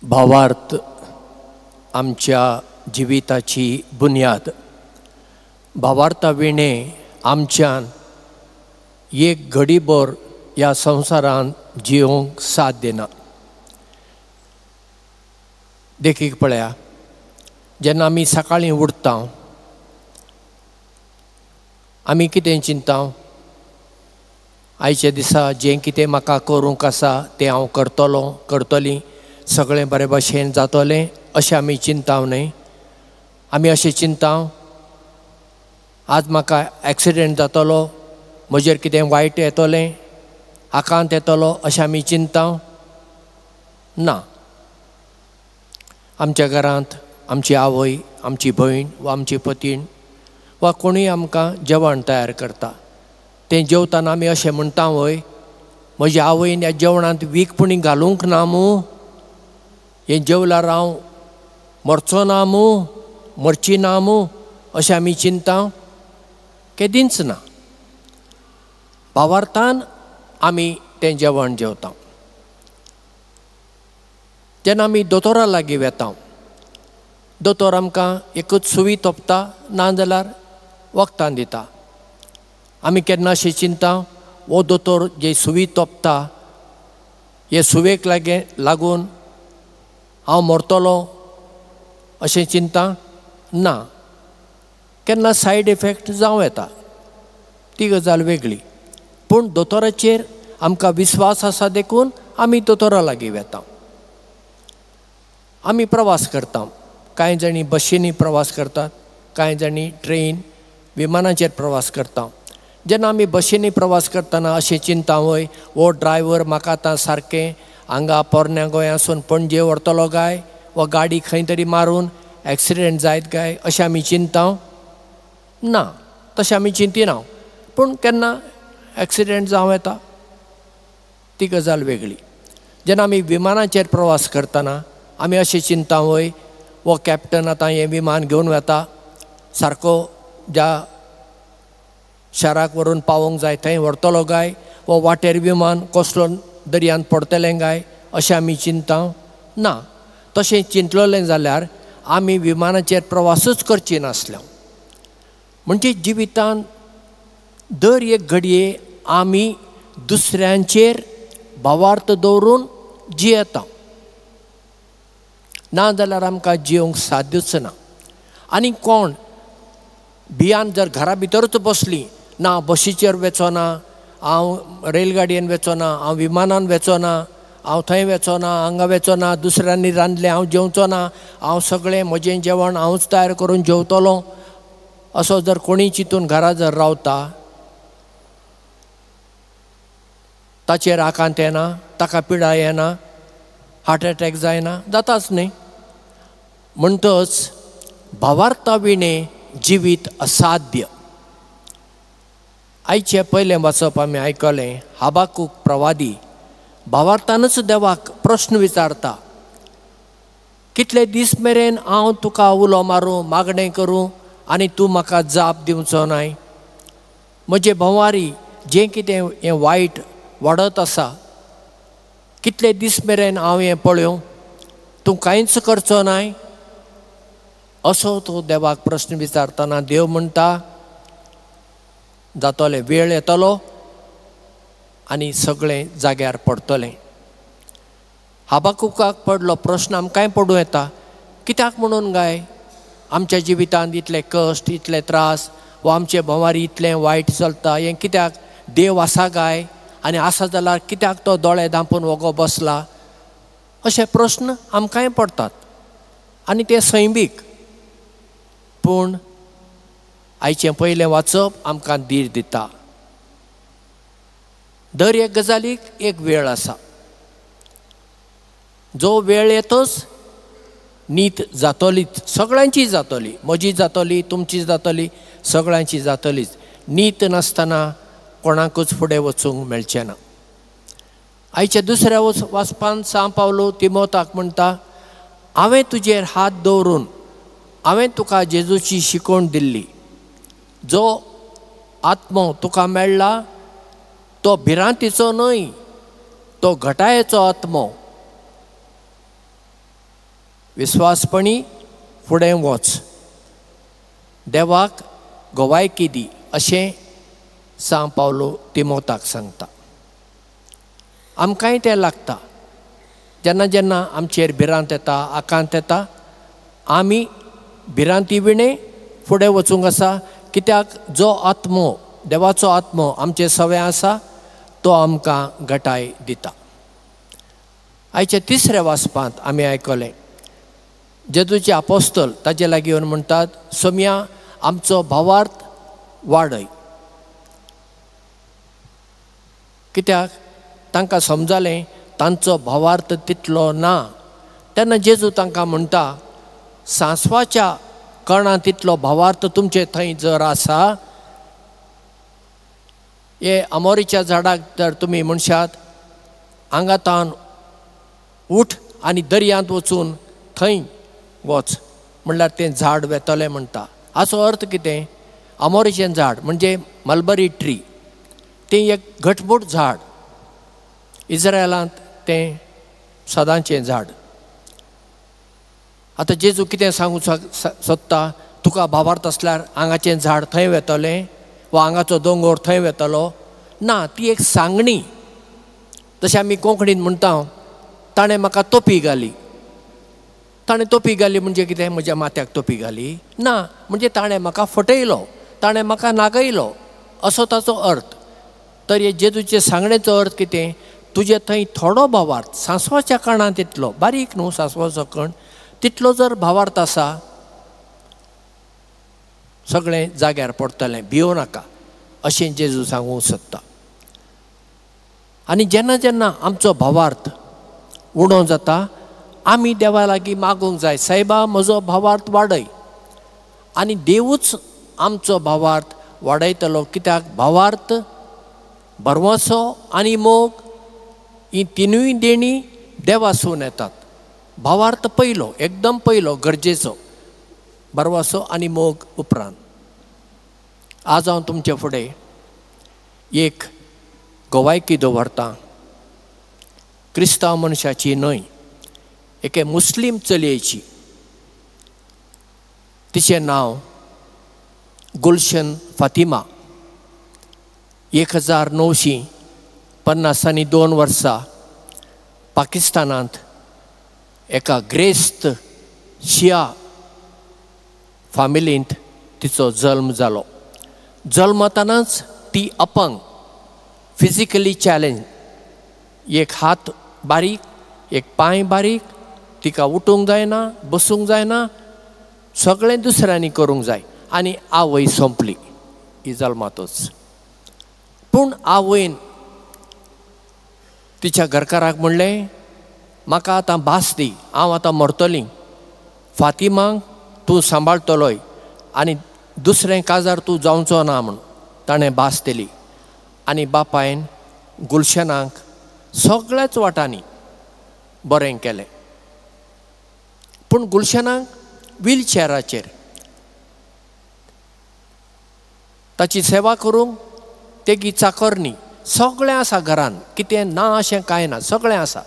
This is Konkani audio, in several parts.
भावार्थ आमच्या जिविताची बुनियाद. भावार्था विणे आमच्यान एक घडीभर ह्या संवसारांत जिवंक साथ देना. देखीक पळया, जेन्ना आमी सकाळीं उठता आमी कितें चिंता? आयच्या दिसा जें कितें म्हाका करूंक आसा तें हांव करतलीं, सगळें बरे भाशेन जातलें अशें आमी चिंताव न्हय. आमी अशें चिंताव आज म्हाका एक्सिडेंट जातलो, म्हजेर कितें वायट येतलें, आकांत येतलो अशें आमी चिंताव ना. आमच्या घरांत आमची आवय, आमची भयण वा आमची पतीण वा कोणूय आमकां जेवण तयार करता. तें जेवताना आमी अशें म्हणटा, वय म्हज्या आवयन ह्या जेवणांत वीखपणी घालूंक ना मूं, हें जेवल्यार हांव मरचो ना मूं, मरची ना मूं अशें आमी चिंताव? केदींच ना. भावार्थान आमी तें जेवण जेवता. जेन्ना आमी दोतोरा लागीं वेता, दोतोर आमकां एकूच सुवी तोपता, नाजाल्यार वखदां दिता. आमी केन्ना अशें चिंता, हो दोतोर जे सुवी तोपता हे सुवेक लागून हांव मरतलों अशें चिंता? ना. केन्ना सायड इफेक्ट जावं येता, ती गजाल वेगळी. पूण दोतोराचेर आमकां विस्वास आसा देखून आमी दोतोरा लागीं वेता. आमी प्रवास करता. कांय जाणी बशींनी प्रवास करतात, कांय जाणी ट्रेन, विमानाचेर प्रवास करता. जेन्ना आमी बशींनी प्रवास करतना अशें चिंता, वय हो ड्रायव्हर म्हाका आतां सारकें हांगा पोरन्या गोंयासून पणजे व्हरतलो काय, वा गाडी खंय तरी मारून एक्सिडेंट जायत काय अशें आमी चिंताव? ना, तशें आमी चिंतिना. पूण केन्ना एक्सिडेंट जावं येता, ती गजाल वेगळी. जेन्ना आमी विमानाचेर प्रवास करतना आमी अशें चिंता, वय हो कॅप्टन आतां हें विमान घेवन वता, सारको ज्या शाराक व्हरून पावोंक जाय थंय व्हरतलो काय, वो वाटेर विमान कसलो दर्यांत पडतलें काय अशें आमी चिंताव? ना. तशें चिंतलें जाल्यार आमी विमानाचेर प्रवासूच करची नासल्यो. म्हणजे जिवितांत दर एक घडये आमी दुसऱ्यांचेर भावार्थ दवरून जियेता, ना जाल्यार आमकां जिवंक साध्यच ना. आनी कोण भियान जर घरा भितरूच बसलीं, ना बशीचेर वेचोना, हांव रेलगाडयेन वेचोना, हांव विमानान वेचोना, हांव थंय वेचोना, हांगा वेचोना, दुसऱ्यांनी रांदलें हांव जेवचो ना, हांव सगळें म्हजें जेवण हांवूच तयार करून जेवतलों, असो जर कोणीय चिंतून घरा जर रावता, ताचेर आकांत येना, ताका पिडाय येना, हार्ट एटॅक जायना? जाताच न्ही. म्हणटच भावार्था विणे जिवीत असाध्य. आयचे पयलें वाचप आमी आयकलें, हाबाकूक प्रवादी भावार्थानच देवाक प्रश्न विचारता, कितले दीस मेरेन हांव तुका उलो मारूं, मागणें करूं आनी तूं म्हाका जाप दिवचो नाय? म्हजे भोंवारी जें कितें हें वायट वाडत आसा, कितले दीस मेरेन हांव हें पळयों, तूं कांयच करचो नाय? असो तो देवाक प्रश्न विचारतना देव म्हणटा, जातोलें, वेळ येतलो आनी सगळें जाग्यार पडटलें. हाबाकुकाक पडलो प्रश्न आमकांय पडूं येता. कित्याक म्हणून काय आमच्या जिवितांत इतले कश्ट, इतले त्रास, वा आमचे भोंवारी इतलें वायट चलता, हें कित्याक? देव आसा काय? आनी आसा जाल्यार कित्याक तो दोळे धांपून वगो बसला? अशे प्रश्न आमकांय पडटात आनी ते सैमीक. पूण आयचें पयलें वाचप आमकां धीर दिता. दर एक गजालीक एक वेळ आसा. जो वेळ येतोच नीत जातलीच, सगळ्यांची जातली, म्हजी जातली, तुमची जातली, सगळ्यांची जातलीच. नीत नासतना कोणाकूच फुडें वचूंक मेळचें ना. आयच्या दुसऱ्या वाचपान सांव पावलो तिमोथाक म्हणटा, हांवें तुजेर हात दवरून हांवें तुका जेजूची शिकवण दिल्ली. जो आत्मो तुका मेळ्ळा तो भिरांतीचो न्हय, तो घटायेचो आत्मो. विस्वासपणी फुडें वच, देवाक गोवायकी दी अशें सांव पावलो तिमोथाक सांगता. आमकांय तें लागता. जेन्ना जेन्ना आमचेर भिरांत येता, आकांत येता, आमी भिरांती विणे फुडें वचूंक आसा. कित्याक जो आत्मो, देवाचो आत्मो आमचे सवे आसा, तो आमकां घटाय दिता. आयच्या तिसऱ्या वाचपांत आमी आयकलें जेजूचे आपोस्तल ताजे लागीं येवन म्हणटात, सोम्या आमचो भावार्थ वाडय. कित्याक तांकां समजलें तांचो भावार्थ तितलो ना. तेन्ना जेजू तांकां म्हणटा, सांसवाच्या कणां तितलो भावार्थ तुमचे थंय जर आसा, हे अमोरेच्या झाडाक जर तुमी म्हणशात हांगातान उठ आनी दर्यांत वचून थंय वच, म्हणल्यार तें झाड वेतलें म्हणटा. हाचो अर्थ कितें? अमोरेचें झाड म्हणजे मलबरी ट्री, तें एक घटमूट झाड. इस्रायलांत तें सदांचें झाड. आतां जेजू कितें सांगूंक सोदता? तुका भावार्थ आसल्यार हांगाचें झाड थंय वेतलें वा हांगाचो दोंगर थंय वेतलो? ना, ती एक सांगणी. जशें आमी कोंकणीन म्हणटा, ताणें म्हाका तोपी घाली. ताणें तोपी घाली म्हणजे कितें? म्हज्या माथ्याक तोपी घाली? ना, म्हणजे ताणें म्हाका फटयलो, ताणें म्हाका नागयलो, असो ताचो अर्थ. तर हे जेजूचे सांगणेचो अर्थ कितें? तुजे थंय थोडो भावार्थ, सांसवाच्या कणां तितलो, बारीक न्हू सांसवाचो कण, तितलो जर भावार्थ आसा, सगळें जाग्यार पडटलें, भियो नाका, अशें जेजू सांगूंक सोदता. आनी जेन्ना जेन्ना आमचो भावार्थ उणो जाता, आमी देवा लागीं मागूंक जाय, सायबा म्हजो भावार्थ वाडय. आनी देवूच आमचो भावार्थ वाडयतलो. कित्याक भावार्थ, भरवंसो आनी मोग ही तिनूय देणी देवासून येतात. भावार्थ पयलो, एकदम पयलो, गरजेचो, भरवंसो आनी मोग उपरांत. आज हांव तुमचे फुडें एक गोवायकी दवरतां, क्रिस्तांव मनशाची न्हय, एके मुस्लीम चलयेची. तिचें नांव गुलशन फातिमा. 1952 वर्सां पाकिस्तानांत एका ग्रेस्त शिया फामिलींत तिचो जल्म जालो. जल्मतानाच ती अपंग, फिजिकली चॅलेंज, एक हात बारीक, एक पांय बारीक, तिका उठूंक जायना, बसूंक जायना, सगळें दुसऱ्यांनी करूंक जाय. आनी आवय सोंपली ही जल्मातूच. पूण आवयन तिच्या घरकाराक म्हणलें, म्हाका आतां भास दी, हांव आतां मरतलीं, फातिमांक तूं सांबाळटलोय आनी दुसरें काजार तूं जावचो ना म्हूण ताणें भास दिली. आनी बापायन गुलशनाक सगळ्याच वाटांनी बरें केलें. पूण गुलशनाक व्हीलचॅराचेर ताची सेवा करूंक तेगी चाकरणी सगळें आसा घरान, कितें ना अशें कांय ना, सगळें आसा.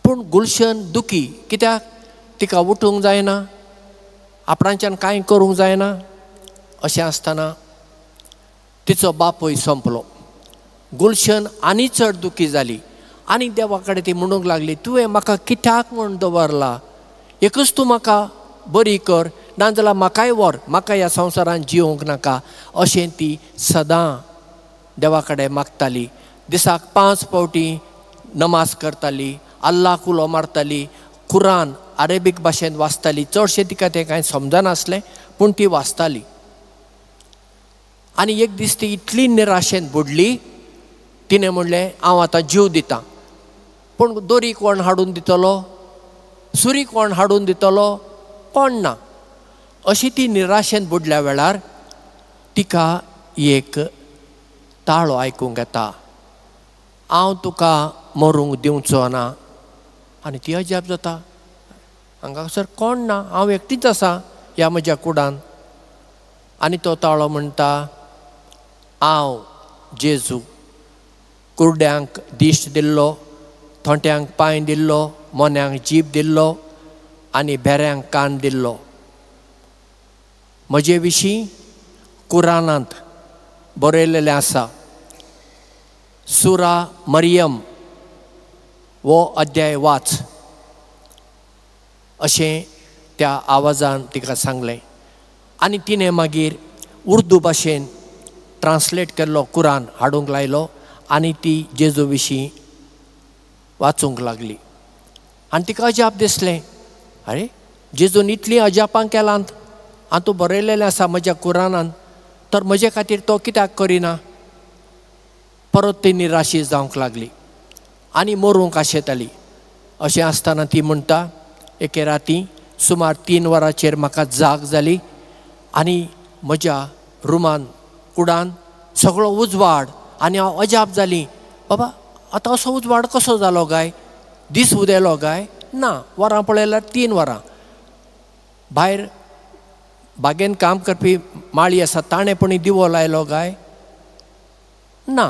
पूण गुलशन दुखी. कित्याक? तिका उठूंक जायना, आपणाच्यान कांय करूंक जायना. अशें आसतना तिचो बापूय संपलो. गुलशन आनी चड दुखी जाली आनी देवा कडेन ती म्हणूंक लागली, तुवें म्हाका कित्याक म्हूण दवरला? एकूच तूं म्हाका बरी कर, नाजाल्यार म्हाकाय व्हर, म्हाका ह्या संवसारांत जिवंक नाका. अशें ती सदां देवा कडेन मागताली. दिसाक 5 फावटी नमाज करताली, अल्लाक उलो मारताली, कुरान अरेबीक भाशेंत वाचताली. चडशें तिका तें कांय समजनासलें, पूण ती वाचताली. आनी एक दीस ती इतली निराशेन बुडली, तिणें म्हणलें हांव आतां जीव दितां. पूण दोरी कोण हाडून दितलो, सुरी कोण हाडून दितलो, कोण ना. अशी ती निराशेन बुडल्या वेळार तिका एक ताळो आयकूंक येता, हांव तुका मरूंक दिवचो ना. आनी ती अजाप जाता, हांगासर कोण ना, हांव एकटीच आसा ह्या म्हज्या कुडांत. आनी तो ताळो म्हणटा, हांव जेजू, कुरड्यांक दिश्ट दिल्लो, थोंट्यांक पांय दिल्लो, मोन्यांक जीब दिल्लो, आनी भेऱ्यांक कान दिल्लो. म्हजे विशीं कुरानांत बरयलेलें आसा. सुरा मरियम वो अध्याय वाच अशें त्या आवाजान तिका सांगलें. आनी तिणें मागीर उर्दू भाशेन ट्रान्सलेट केल्लो कुरान हाडूंक लायलो आनी ती जेजू विशीं वाचूंक लागली. आनी तिका अजाप दिसलें, अरे जेजून इतलीं अजापां केलांत आनी तूं बरयलेलें आसा म्हज्या कुरानान, तर म्हजे खातीर तो कित्याक करिना. परत ती निराशी जावंक लागली आनी मरूंक आशेताली. अशें आसतना ती म्हणटा, एके राती सुमार 3 वरांचेर म्हाका जाग जाली आनी म्हज्या रुमान कुडान सगळो उजवाड आनी हांव अजाप जाली. बाबा आतां असो उजवाड कसो जालो काय, दीस उदेलो काय? ना, वरां पळयल्यार 3 वरां. भायर बागेन काम करपी माळी आसा ताणें पण दिवो लायलो काय? ना.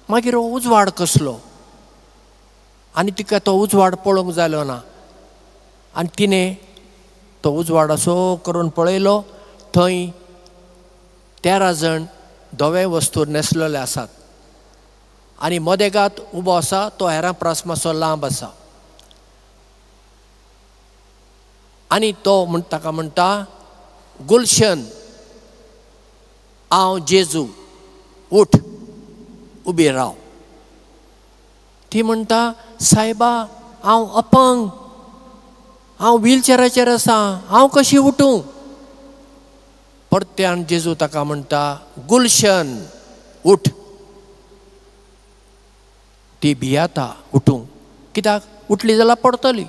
मागीर हो उजवाड कसलो? आनी तिका तो उजवाड पळोवंक जालो ना. आनी तिणें तो उजवाड असो करून पळयलो. थंय 13 जाण धवे वस्तूर न्हेसलेले आसात आनी मदेगात उबो आसा तो हेरां परस मातसो लांब आसा. आनी तो ताका म्हणटा, गुलशन, हांव जेजू, उठ, उबी राव. ती म्हणटा, सायबा हांव अपंग, हांव व्हीलचॅराचेर आसा, हांव कशी उठूं? परत्यान जेजू ताका म्हणटा, गुलशन, उठ. ती भियाता उठूंक, कित्याक उठली जाल्यार पडटली.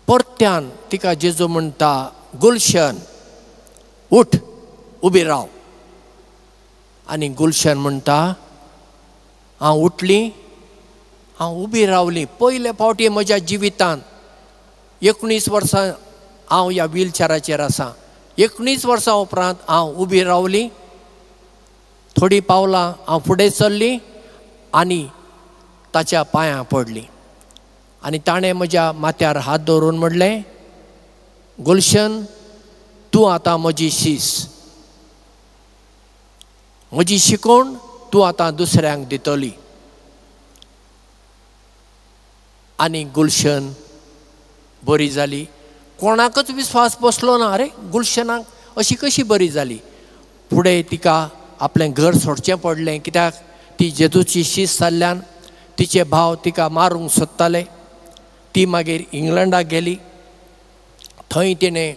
परत्यान तिका जेजू म्हणटा, गुलशन, उठ, उबी राव. आनी गुलशन म्हणटा, हांव उठली, हांव उबी रावली. पयले फावटी म्हज्या जिवितांत 19 वर्सां हांव ह्या व्हीलचॅराचेर आसा. 19 वर्सां उपरांत हांव उबी रावली. थोडीं पावलां हांव फुडें चल्ली आनी ताच्या पांयां पडली. आनी ताणें म्हज्या माथ्यार हात दवरून म्हणलें, गुलशन, तूं आतां म्हजी शीस. म्हजी शिकवण तूं आतां दुसऱ्यांक दितली. आनी गुलशन बरी जाली. कोणाकच विस्वास बसलो ना, अरे गुलशनाक अशी कशी बरी जाली. फुडें तिका आपलें घर सोडचें पडलें, कित्याक ती जेजूची शीस जाल्ल्यान तिचे भाव तिका मारूंक सोदताले. ती मागीर इंग्लंडाक गेली. थंय तिणें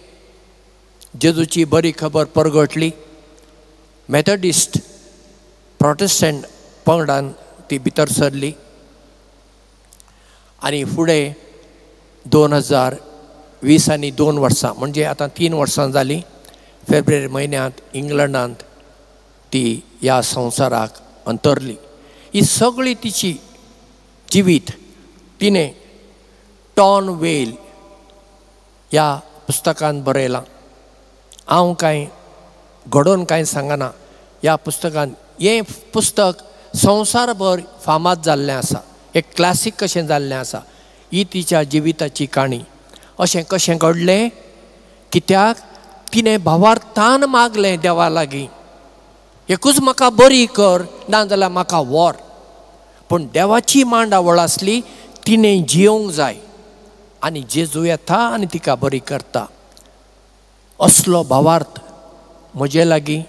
जेजूची बरी खबर परगटली. मेथडिस्ट प्रोटेस्टंट पंगडान ती भितर सरली. आनी फुडें 2020 आनी 2 वर्सां, म्हणजे आतां 3 वर्सां जालीं, फेब्रुवारी म्हयन्यांत इंग्लंडांत ती ह्या संवसाराक अंतरली. ही सगळी तिची जिवीत तिणें टॉन वेल ह्या पुस्तकांत बरयलां. हांव कांय घडोवन कांय सांगना. ह्या पुस्तकांत हें पुस्तक संवसारभर फामाद जाल्लें आसा, एक क्लासीक कशें जाल्लें आसा. ही तिच्या जिविताची काणी. अशें कशें घडलें, कित्याक तिणें भावार्थान मागलें देवा लागीं, एकूच म्हाका बरी कर, नाजाल्यार म्हाका व्हर. पूण देवाची मांडावळ आसली, तिणें जियोंक जाय. आनी जेजू येता आनी तिका बरी करता. असलो भावार्थ म्हजे लागीं,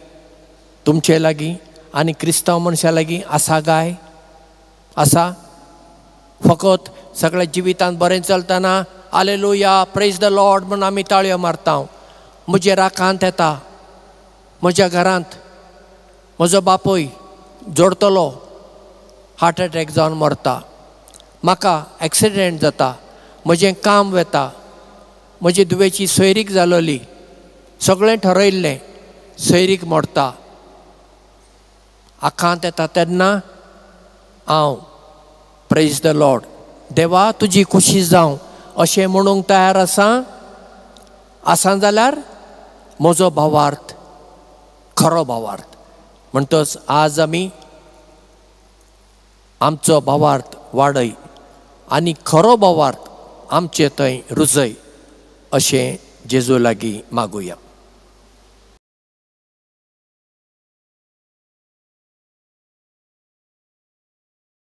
तुमचे लागीं आनी क्रिस्तांव मनशां लागीं आसा काय? आसा? फकत सगळ्या जिवितांत बरें चलतना हालेलुया, प्रेज द लॉर्ड म्हूण आमी ताळयो मारता. म्हजे राखांत येता, म्हज्या घरांत म्हजो बापूय जोडतलो हार्ट एटॅक जावन मरता, म्हाका एक्सिडेंट जाता, म्हजें काम वेता, म्हजी दुवेची सोयरीक जालोली, सगळें ठरयल्लें, सोयरीक मोडटा. आखांत येता तेन्ना हांव प्रेज द लॉर्ड, देवा तुजी खुशी जावं अशें म्हणूंक तयार आसा जाल्यार म्हजो भावार्थ खरो भावार्थ. म्हणटच आज आमी आमचो भावार्थ वाडय आनी खरो भावार्थ आमचे थंय रुजय अशें जेजू लागीं मागुया.